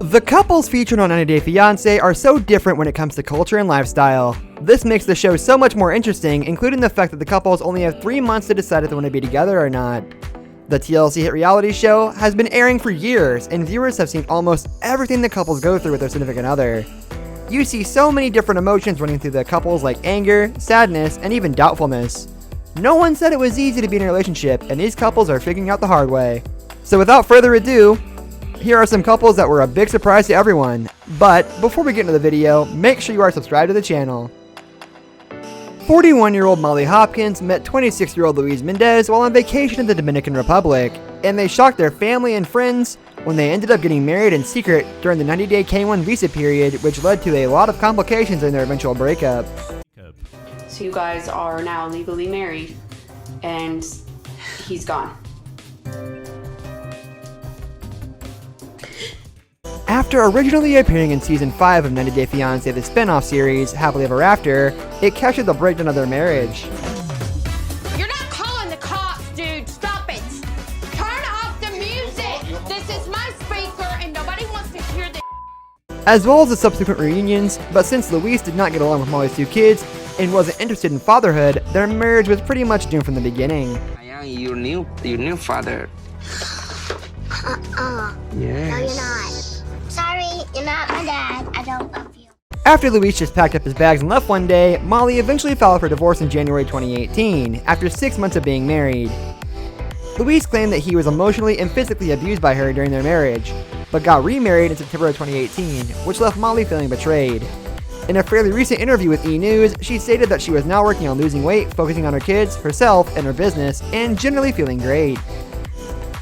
The couples featured on 90 Day Fiance are so different when it comes to culture and lifestyle. This makes the show so much more interesting, including the fact that the couples only have 3 months to decide if they want to be together or not. The TLC hit reality show has been airing for years, and viewers have seen almost everything the couples go through with their significant other. You see so many different emotions running through the couples like anger, sadness, and even doubtfulness. No one said it was easy to be in a relationship, and these couples are figuring out the hard way. So without further ado, here are some couples that were a big surprise to everyone. But before we get into the video, make sure you are subscribed to the channel. 41-year-old Molly Hopkins met 26-year-old Luis Mendez while on vacation in the Dominican Republic, and they shocked their family and friends when they ended up getting married in secret during the 90-day K-1 visa period, which led to a lot of complications in their eventual breakup. So you guys are now legally married, and he's gone. After originally appearing in Season 5 of 90 Day Fiance, the spin-off series, Happily Ever After, it captured the breakdown of their marriage. You're not calling the cops, dude! Stop it! Turn off the music! This is my speaker and nobody wants to hear this. As well as the subsequent reunions, but since Luis did not get along with Molly's 2 kids and wasn't interested in fatherhood, their marriage was pretty much doomed from the beginning. I am your new father. Yes. No, you're not. Sorry, you're not my dad. I don't love you. After Luis just packed up his bags and left one day, Molly eventually filed for divorce in January 2018, after 6 months of being married. Luis claimed that he was emotionally and physically abused by her during their marriage, but got remarried in September of 2018, which left Molly feeling betrayed. In a fairly recent interview with E! News, she stated that she was now working on losing weight, focusing on her kids, herself, and her business, and generally feeling great.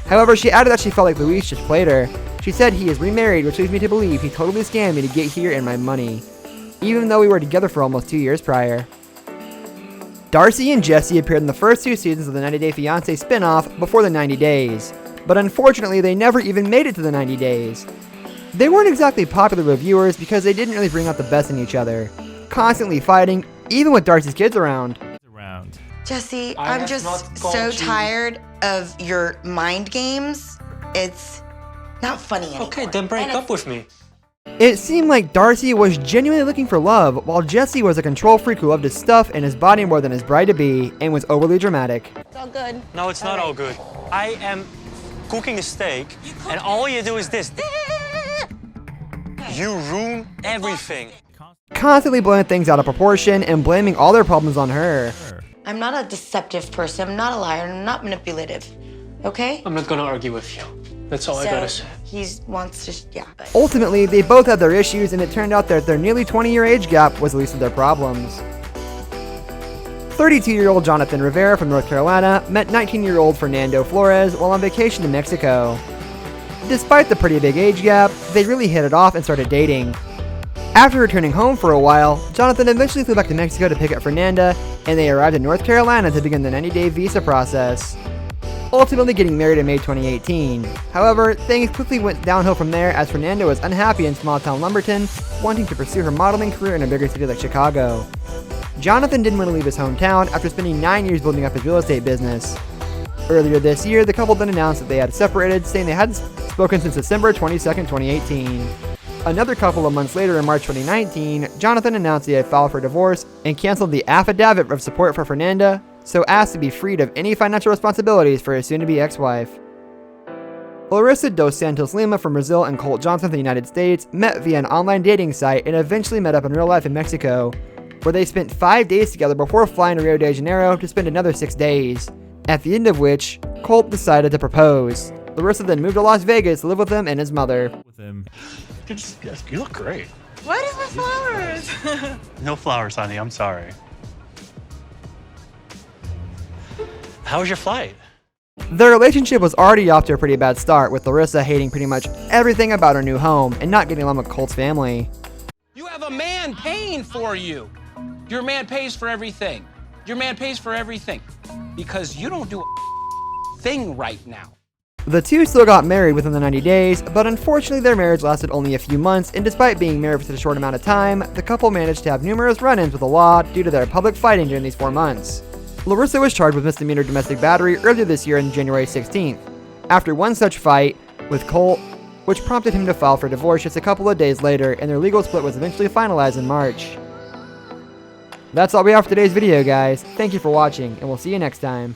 However, she added that she felt like Luis just played her. She said he is remarried, which leads me to believe he totally scammed me to get here and my money, even though we were together for almost 2 years prior. Darcy and Jesse appeared in the first 2 seasons of the 90 Day Fiance spin-off before the 90 days, but unfortunately they never even made it to the 90 days. They weren't exactly popular with viewers because they didn't really bring out the best in each other, constantly fighting, even with Darcy's kids around. Jesse, I'm just so tired of your mind games. It's not funny anymore. Okay, then break up with me. It seemed like Darcy was genuinely looking for love, while Jesse was a control freak who loved his stuff and his body more than his bride-to-be, and was overly dramatic. It's all good. No, it's not all good. I am cooking a steak, and all you do is this. You ruin everything. Constantly blowing things out of proportion and blaming all their problems on her. I'm not a deceptive person. I'm not a liar. I'm not manipulative. Okay? I'm not gonna argue with you. That's all I gotta say. He wants to, yeah. But Ultimately, they both had their issues, and it turned out that their nearly 20-year age gap was the least of their problems. 32-year-old Jonathan Rivera from North Carolina met 19-year-old Fernando Flores while on vacation in Mexico. Despite the pretty big age gap, they really hit it off and started dating. After returning home for a while, Jonathan eventually flew back to Mexico to pick up Fernanda, and they arrived in North Carolina to begin the 90-day visa process, ultimately getting married in May 2018. However, things quickly went downhill from there as Fernanda was unhappy in small-town Lumberton, wanting to pursue her modeling career in a bigger city like Chicago. Jonathan didn't want to leave his hometown after spending 9 years building up his real estate business. Earlier this year, the couple then announced that they had separated, saying they hadn't spoken since December 22, 2018. Another couple of months later in March 2019, Jonathan announced he had filed for divorce and canceled the affidavit of support for Fernanda, so asked to be freed of any financial responsibilities for his soon-to-be ex-wife. Larissa dos Santos Lima from Brazil and Colt Johnson from the United States met via an online dating site and eventually met up in real life in Mexico, where they spent 5 days together before flying to Rio de Janeiro to spend another 6 days, at the end of which, Colt decided to propose. Larissa then moved to Las Vegas to live with him and his mother. You look great. What is with flowers? No flowers, honey. I'm sorry. How was your flight? Their relationship was already off to a pretty bad start, with Larissa hating pretty much everything about her new home and not getting along with Colt's family. You have a man paying for you. Your man pays for everything. Your man pays for everything because you don't do a thing right now. The two still got married within the 90 days, but unfortunately their marriage lasted only a few months, and despite being married for such a short amount of time, the couple managed to have numerous run-ins with the law due to their public fighting during these 4 months. Larissa was charged with misdemeanor domestic battery earlier this year on January 16th. After one such fight with Colt, which prompted him to file for divorce just a couple of days later, and their legal split was eventually finalized in March. That's all we have for today's video, guys. Thank you for watching, and we'll see you next time.